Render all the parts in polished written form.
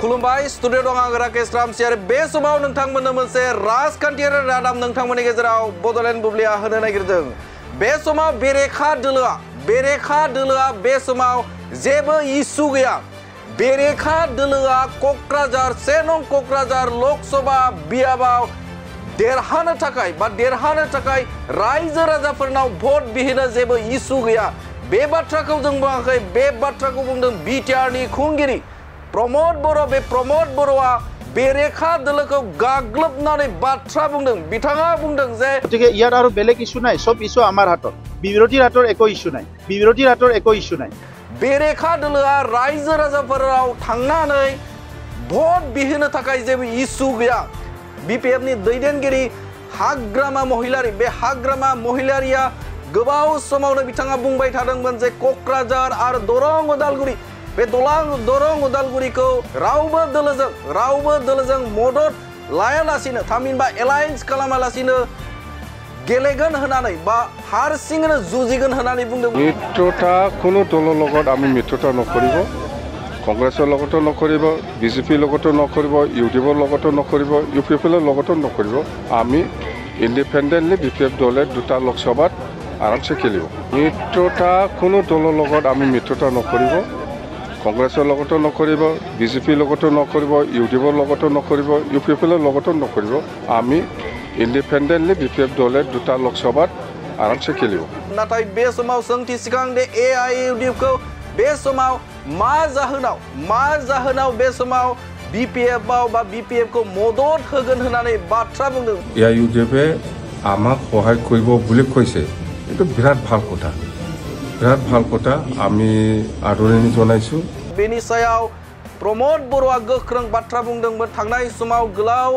खुलुमबाय स्टुडिअ दं आं राकेश रामसियारि बे समाव नोंथांमोननो मोनसे राजखान्थियारि रादाब नोंथांमोननि गेजेराव बड'लेण्ड बुब्लिया होनो नागिरदों। बे समाव बेरेखा दोलोआ बे समाव जेबो इसु गैया। बेरेखा दोलोआ क'क्राझार 1 नं क'क्राझार लकसभा बियाबाव देरहानो थाखाय रायजो राजाफोरनाव भट बिहोनो जेबो इसु गैया। बे बाथ्राखौ जों बुङाखै, बे बाथ्राखौ बुंदों बिटिआरनि खुंगिरि प्रमद बर'। बे प्रमद बर'आ बेरेखा दोलोखौ गाग्लोबनानै बाथ्रा बुंदों। बिथाङा बुंदों जे गतिके ইয়াৰ আৰু বেলেগ ইস্যু নাই, সব ইস্যু আমাৰ হাতত। বিৰোধীৰ হাতৰ একো ইস্যু নাই। बेरेखा दोलोआ रायजो राजाफोराव थांनानै भट बिहोनो थाखाय जेबो इसु गैया। बिपिएफनि दैदेनगिरि हाग्रामा महिलारि, बे हाग्रामा महिलारिया गोबाव समावनो बिथाङा बुंबाय थादोंमोन जे क'क्राझार आरो दरं उदालगुरि, बे दरं उदालगुरिखौ रावबो दोलोजों मदद लायालासिनो थामहिनबा एलायन्स खालामालासिनो गेलेगोन होननानै बा हारसिङैनो जुजिगोन होननानै बुंदों। मित्रता কোনো দলৰ লগত আমি মিত্ৰতা নকৰিব, কংগ্ৰেছৰ লগতো নকৰিব, বিজেপিৰ লগতো নকৰিব, ইউডিএফৰ লগতো নকৰিব, ইউপিএফৰ লগতো নকৰিব। আমি ইণ্ডিপেণ্ডেণ্টলি বিপিএফ দলে 2টা লোকসভাত আৰামছে খেলিব। মিত্ৰতা কোনো দলৰ লগত আমি মিত্ৰতা নকৰিব, কংগ্ৰেছৰ লগতো নকৰিব, বিজেপিৰ লগতো নকৰিব, ইউডিএফৰ লগতো নকৰিব, ইউপিএফৰ লগতো নকৰিব। আমি ইণ্ডিপেণ্ডেণ্টলি বিপিএফ দলে 2টা লোকসভাত आरामसे खेलियो। नाथाय बे समाव सोंथि सिगांदे एआईयुडिएफखौ बे समाव मा जाहोनाव बे समाव बिपिएफआव बा बिपिएफखौ मदद होगोन होननानै बाथ्रा बुंदों। एआईयुडिएफे आमाक सहाय करिब बुलि कइसे, एतु बिराट ভাল কথা आमी आदरनि जनायछु। बेनि सायाव प्रमद बर'आ गोख्रों बाथ्रा बुंदोंमोन। थांनाय समाव गोलाव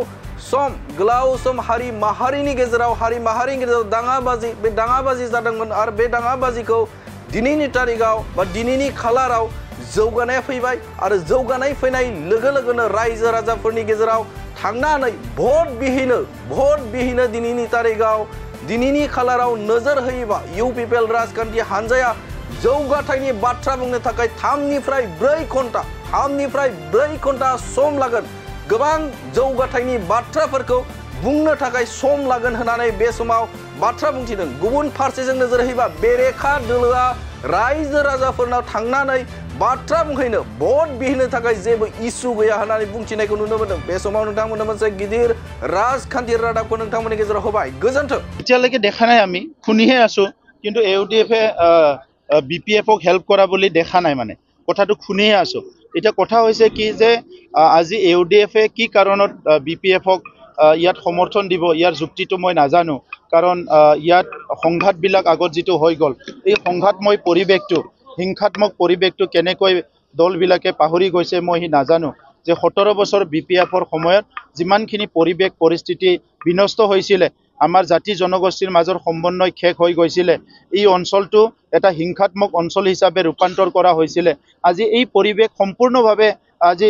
सम हारि माहारिनि गेजेराव दाङाबाजि जादोंमोन आरो बे दाङाबाजिखौ दिनैनि तारिखाव बा दिनैनि खालाराव जौगानाय फैबाय आरो जौगानाय फैनाय लोगो लोगोनो रायजो राजाफोरनि गेजेराव थांनानै भट बिहिनो दिनैनि तारिखाव दिनैनि खालाराव नोजोर होयोबा इउपिपिएल राजखान्थि हानजाया जौगाथायनि बाथ्रा बुंनो थाखाय 3 निफ्राय 4 घन्टा सम लागोन। गोबां जौगाथायनि बाथ्राफोरखौ बुंनो थाखाय सम लागोन होननानै बे समाव बाथ्रा बुंथिदों। गुबुन फारसेजों नोजोर होयोबा बेरेखा दोलोआ रायजो राजाफोरनाव थांनानै बाथ्रा बुंहैनो भट बिहोनो थाखाय जेबो इसु गैया होननानै बुंथिनायखौ नुनो मोनदों। बे समाव नोंथांमोननो मोनसे गिदिर राजखान्थि रादाबखौ नोंथांमोननि गेजेराव होबाय। गोजोन्थों। এতিয়ালৈকে দেখা নাই, আমি শুনিহে আছো, কিন্তু ইউডিএফে বিপিএফক হেল্প কৰা বুলি দেখা নাই, মানে কথাটো শুনিহে আছো। এতিয়া কথা হৈছে কি যে আজি ইউডিএফে কি কাৰণত বিপিএফক ইয়াত সমৰ্থন দিব, ইয়াৰ যুক্তিটো মই নাজানো। কাৰণ ইয়াত সংঘাতবিলাক আগত যিটো হৈ গ'ল, এই হিংসাত্মক পৰিৱেশটো কেনেকৈ দলবিলাকে পাহৰি গৈছে মই নাজানো। যে 17 বছৰ বিপিএফৰ সময়ত যিমানখিনি পৰিস্থিতি বিনষ্ট হৈছিলে, আমাৰ জাতি জনগোষ্ঠীৰ মাজৰ সমন্বয় শেষ হৈ গৈছিলে, এই অঞ্চলটো এটা হিংসাত্মক অঞ্চল হিচাপে ৰূপান্তৰ কৰা হৈছিলে। আজি এই পৰিৱেশ সম্পূৰ্ণভাৱে আজি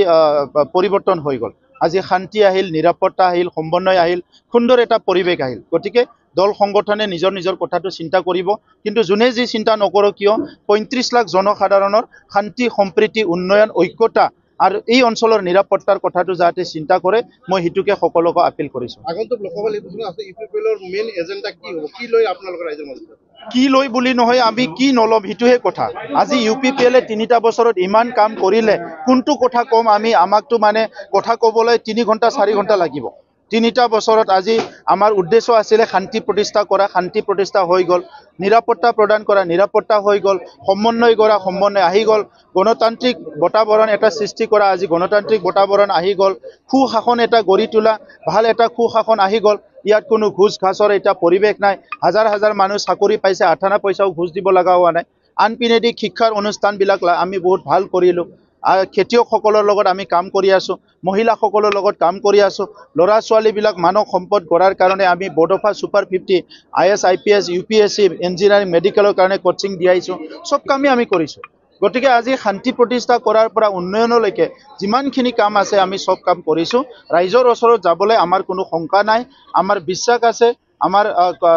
পৰিৱৰ্তন হৈ গ'ল। আজি শান্তি আহিল, নিৰাপত্তা আহিল, সমন্বয় আহিল, সুন্দৰ এটা পৰিৱেশ আহিল। গতিকে দল সংগঠনে নিজৰ কথাটো চিন্তা কৰিব, কিন্তু যোনে যি চিন্তা নকৰক কিয় 35 লাখ জনসাধাৰণৰ শান্তি, সম্প্ৰীতি, উন্নয়ন, ঐক্যতা আৰু এই অঞ্চলৰ নিৰাপত্তাৰ কথাটো যাতে চিন্তা কৰে, মই হিতুকে সকলোকে আপিল কৰিছো। আগন্তুক লোকসভা নিৰ্বাচন আছে, ইউপিপিএলৰ মেইন এজেন্ডা কি হ'ব, কি লৈ আপোনালোকৰ ৰাইজৰ মাজত কি লৈ বুলি নহয়, আমি কি নলম সেইটোহে কথা। আজি ইউপিপিএলে 3টা বছৰত ইমান কাম কৰিলে, কোনটো কথা কম আমি, আমাকতো মানে কথা ক'বলৈ 3 ঘণ্টা 4 ঘণ্টা লাগিব। 3টা বছৰত আজি আমাৰ উদ্দেশ্য আছিলে শান্তি প্ৰতিষ্ঠা কৰা, শান্তি প্ৰতিষ্ঠা হৈ গ'ল, নিৰাপত্তা প্ৰদান কৰা, নিৰাপত্তা হৈ গ'ল, সমন্বয় কৰা, সমন্বয় আহি গ'ল, গণতান্ত্ৰিক বাতাবৰণ এটা সৃষ্টি কৰা, আজি গণতান্ত্ৰিক বাতাবৰণ আহি গ'ল, সুশাসন এটা গঢ়ি তোলা, ভাল এটা সুশাসন আহি গ'ল। ইয়াত কোনো ঘুষ ঘাচৰ এটা পৰিৱেশ নাই। হাজাৰ মানুহ চাকৰি পাইছে, 8 পইচাও ঘুষ দিব লগা হোৱা নাই। আনপিনেদি শিক্ষাৰ অনুষ্ঠানবিলাক আমি বহুত ভাল কৰিলোঁ। খেতিয়কসকলৰ লগত আমি কাম কৰি আছোঁ, মহিলাসকলৰ লগত কাম কৰি আছোঁ, ল'ৰা ছোৱালীবিলাক মানৱ সম্পদ গঢ়াৰ কাৰণে আমি Bodofa super 50 IAS IPS UPSC engineering মেডিকেলৰ কাৰণে কোচিং দিয়াইছোঁ। চব কামেই আমি কৰিছোঁ। গতিকে আজি শান্তি প্ৰতিষ্ঠা কৰাৰ পৰা উন্নয়নলৈকে যিমানখিনি কাম আছে আমি সব কাম কৰিছোঁ। ৰাইজৰ ওচৰত যাবলৈ আমাৰ কোনো শংকা নাই, আমাৰ বিশ্বাস আছে। আমাৰ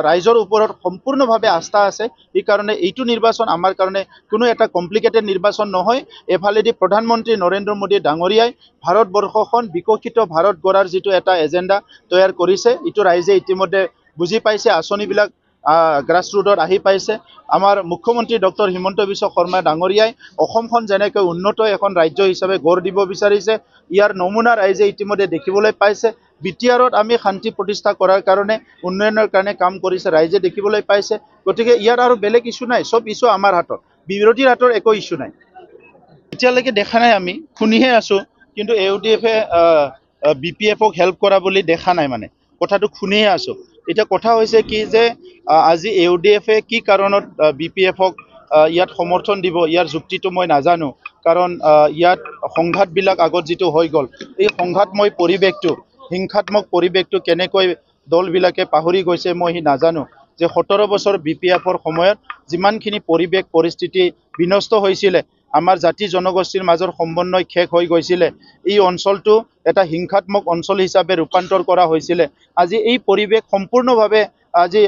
ৰাইজৰ ওপৰত সম্পূৰ্ণভাৱে আস্থা আছে। এই কাৰণে এইটো নিৰ্বাচন আমাৰ কাৰণে কোনো এটা কমপ্লিকেটেড নিৰ্বাচন নহয়। এফালেদি প্ৰধানমন্ত্ৰী নৰেন্দ্ৰ মোদী ডাঙৰীয়াই ভাৰতবৰ্ষখন বিকশিত ভাৰত গঢ়াৰ যিটো এটা এজেণ্ডা তৈয়াৰ কৰিছে, এইটো ৰাইজে ইতিমধ্যে বুজি পাইছে। আঁচনিবিলাক গ্ৰাছৰুটত আহি পাইছে। আমাৰ মুখ্যমন্ত্ৰী ডক্টৰ হিমন্ত বিশ্ব শৰ্মা ডাঙৰীয়াই অসমখন যেনেকৈ উন্নত এখন ৰাজ্য হিচাপে গঢ় দিব বিচাৰিছে, ইয়াৰ নমুনা ৰাইজে ইতিমধ্যে দেখিবলৈ পাইছে। বিটিআৰত আমি শান্তি প্ৰতিষ্ঠা কৰাৰ কাৰণে উন্নয়নৰ কাৰণে কাম কৰিছে, ৰাইজে দেখিবলৈ পাইছে। গতিকে ইয়াৰ আৰু বেলেগ ইছ্যু নাই, চব ইছ্যু আমাৰ হাতত, বিৰোধীৰ হাতৰ একো ইছ্যু নাই। এতিয়ালৈকে দেখা নাই, আমি শুনিহে আছোঁ। কিন্তু UDF-এ BPF-ক হেল্প কৰা বুলি দেখা নাই, মানে কথাটো শুনিহে আছোঁ। এতিয়া কথা হৈছে কি যে আজি UDF-এ কি কাৰণত BPF-ক ইয়াত সমৰ্থন দিব, ইয়াৰ যুক্তিটো মই নাজানো। কাৰণ ইয়াত সংঘাতবিলাক আগত যিটো হৈ গ'ল, এই সংঘাতময় পৰিৱেশটো, হিংসাত্মক পৰিৱেশটো কেনেকৈ দলবিলাকে পাহৰি গৈছে মই নাজানো। যে 17 বছৰ BPF-ৰ সময়ত যিমানখিনি পৰিৱেশ পৰিস্থিতি বিনষ্ট হৈছিলে, আমাৰ জাতি জনগোষ্ঠীৰ মাজৰ সমন্বয় শেষ হৈ গৈছিলে, এই অঞ্চলটো এটা হিংসাত্মক অঞ্চল হিচাপে ৰূপান্তৰ কৰা হৈছিলে। আজি এই পৰিৱেশ সম্পূৰ্ণভাৱে আজি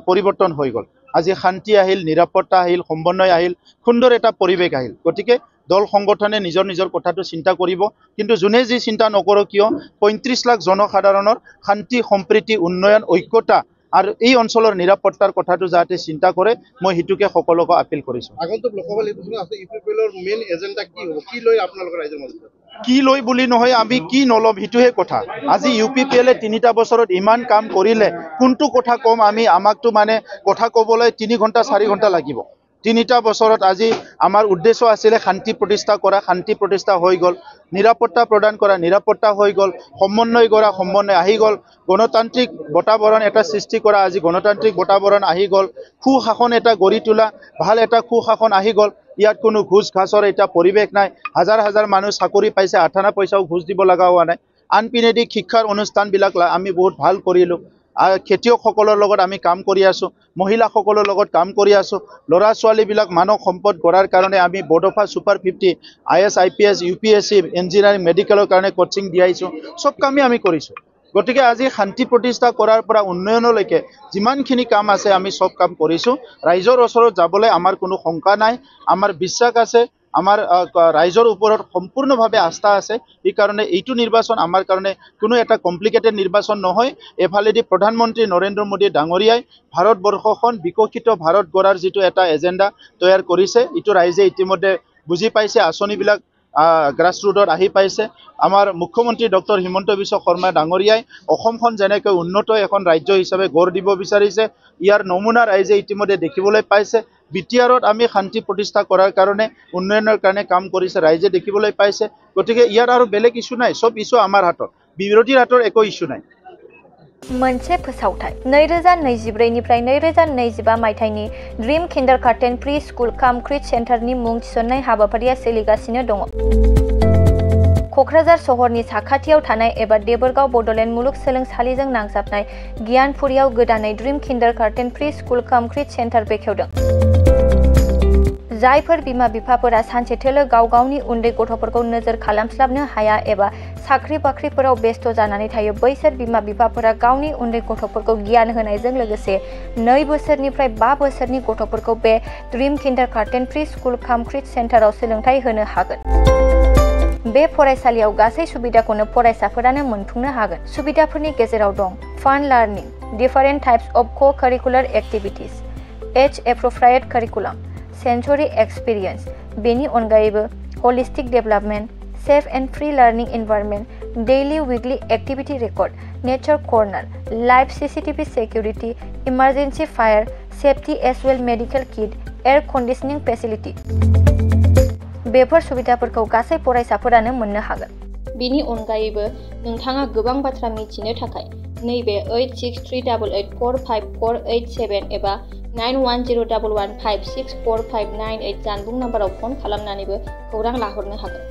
পৰিৱৰ্তন হৈ গ'ল। আজি শান্তি আহিল, নিৰাপত্তা আহিল, সমন্বয় আহিল, সুন্দৰ এটা পৰিৱেশ আহিল। গতিকে দল সংগঠনে নিজৰ নিজৰ কথাটো চিন্তা কৰিব। কিন্তু যোনে যি চিন্তা নকৰক কিয়, 35 লাখ জনসাধাৰণৰ শান্তি, সম্প্ৰীতি, উন্নয়ন, ঐক্যতা আৰু এই অঞ্চলৰ নিৰাপত্তাৰ কথাটো যাতে চিন্তা কৰে, মই সেইটোকে সকলোকে আপিল কৰিছোঁ। আগন্তুক লোকসভা নিৰ্বাচনত আছে UPPLৰ মেইন এজেণ্ডা কি হ'ব, কি লৈ আপোনালোকৰ ৰাইজৰ মাজত? কি লৈ বুলি নহয়, আমি কি নল'ম সেইটোহে কথা। আজি UPPLে 3টা বছৰত ইমান কাম কৰিলে, কোনটো কথা কম আমি, আমাকতো মানে কথা ক'বলৈ 3 ঘণ্টা 4 ঘণ্টা লাগিব। 3টা বছৰত আজি আমাৰ উদ্দেশ্য আছিলে শান্তি প্ৰতিষ্ঠা কৰা, শান্তি প্ৰতিষ্ঠা হৈ গ'ল। নিৰাপত্তা প্ৰদান কৰা, নিৰাপত্তা হৈ গ'ল। সমন্বয় কৰা, সমন্বয় আহি গ'ল। গণতান্ত্ৰিক বাতাবৰণ এটা সৃষ্টি কৰা, আজি গণতান্ত্ৰিক বাতাবৰণ আহি গ'ল। সুশাসন এটা গঢ়ি তোলা, ভাল এটা সুশাসন আহি গ'ল। ইয়াত কোনো ঘুষ ঘাচৰ এটা পৰিৱেশ নাই। হাজাৰ হাজাৰ মানুহ চাকৰি পাইছে, 8 পইচাও ঘুষ দিব লগা হোৱা নাই। আনপিনেদি শিক্ষাৰ অনুষ্ঠানবিলাক আমি বহুত ভাল কৰিলোঁ। খেতিয়কসকলৰ লগত আমি কাম কৰি আছোঁ, মহিলাসকলৰ লগত কাম কৰি আছোঁ। ল'ৰা ছোৱালীবিলাক মানৱ সম্পদ গঢ়াৰ কাৰণে আমি Bodofa super 50, IS, IPS, UPSC, engineering, মেডিকেলৰ কাৰণে কোচিং দিয়াইছোঁ। চব কামেই আমি কৰিছোঁ। গতিকে আজি শান্তি প্ৰতিষ্ঠা কৰাৰ পৰা উন্নয়নলৈকে যিমানখিনি কাম আছে আমি চব কাম কৰিছোঁ। ৰাইজৰ ওচৰত যাবলৈ আমাৰ কোনো শংকা নাই, আমাৰ বিশ্বাস আছে, আমাৰ ৰাইজৰ ওপৰত সম্পূৰ্ণভাৱে আস্থা আছে। এই কাৰণে এইটো নিৰ্বাচন আমাৰ কাৰণে কোনো এটা কমপ্লিকেটেড নিৰ্বাচন নহয়। এফালেদি প্ৰধানমন্ত্ৰী নৰেন্দ্ৰ মোদী ডাঙৰীয়াই ভাৰতবৰ্ষখন বিকশিত ভাৰত গঢ়াৰ যিটো এটা এজেণ্ডা তৈয়াৰ কৰিছে, এইটো ৰাইজে ইতিমধ্যে বুজি পাইছে। আঁচনিবিলাক গ্ৰাছৰুটত আহি পাইছে। আমাৰ মুখ্যমন্ত্ৰী ডক্টৰ হিমন্ত বিশ্ব শৰ্মা ডাঙৰীয়াই অসমখন যেনেকৈ উন্নত এখন ৰাজ্য হিচাপে গঢ় দিব বিচাৰিছে, ইয়াৰ নমুনা ৰাইজে ইতিমধ্যে দেখিবলৈ পাইছে। বিটিআৰত আমি শান্তি প্ৰতিষ্ঠা কৰাৰ কাৰণে উন্নয়নৰ কাৰণে কাম কৰিছে, ৰাইজে দেখিবলৈ পাইছে। গতিকে ইয়াৰ আৰু বেলেগ ইছ্যু নাই, চব ইছ্যু আমাৰ হাতত, বিৰোধীৰ হাতৰ একো ইছ্যু নাই। मोनसे फोसावथाय 2024 निफ्राय 2025 मायथाइनि ड्रीम किन्डारगार्टेन प्रि स्कुल काम क्रिट सेन्टारनि मुं थिसननाय हाबाफारिया सोलिगासिनो दङ। क'क्राझार सहरनि साखाथियाव थानाय एबा देबोरगाव बड'लेण्ड मुलुगसोलोंसालिजों नांजाबनाय गियानपुरियाव गोदानै ड्रीम किन्डारगार्टेन प्रि स्कुल काम क्रिट सेन्टार बेखेवदों। जायफोर बिमा बिफाफोरा सानसेथोलो गाव गावनि उन्दै गथ'फोरखौ नोजोर खालामस्लाबनो हाया एबा साख्रि बाख्रिफोराव बेस्थ' जानानै थायो, बैसोर बिमा बिफाफोरा गावनि उन्दै गथ'फोरखौ गियान होनायजों लोगोसे 2 बोसोरनिफ्राय 5 बोसोरनि गथ'फोरखौ बे ड्रीम किन्डारगार्टेन प्रि स्कुल काम क्रिट सेन्टाराव सोलोंथाइ होनो हागोन। बे फरायसालियाव गासै सुबिदाखौनो फरायसाफोरानो मोनफुंनो हागोन। सुबिदाफोरनि गेजेराव दं फान लार्निं, different types of co-curricular activities, as appropriate curriculum, sensory experience, बेनि अनगायैबो holistic development, safe and free learning environment, daily weekly activity record, nature corner, live CCTV security, emergency fire safety as well medical kit, air conditioning facility. बेफोर सुबिदाफोरखौ गासै फरायसाफोरानो मोननो हागोन। बेनि अनगायैबो नोंथाङा गोबां बाथ्रा मिथिनो थाखाय नैबे 8638145487 एबा 9101156459 जानबुं नाम्बाराव फन खालामनानैबो खौरां लाहरनो हागोन।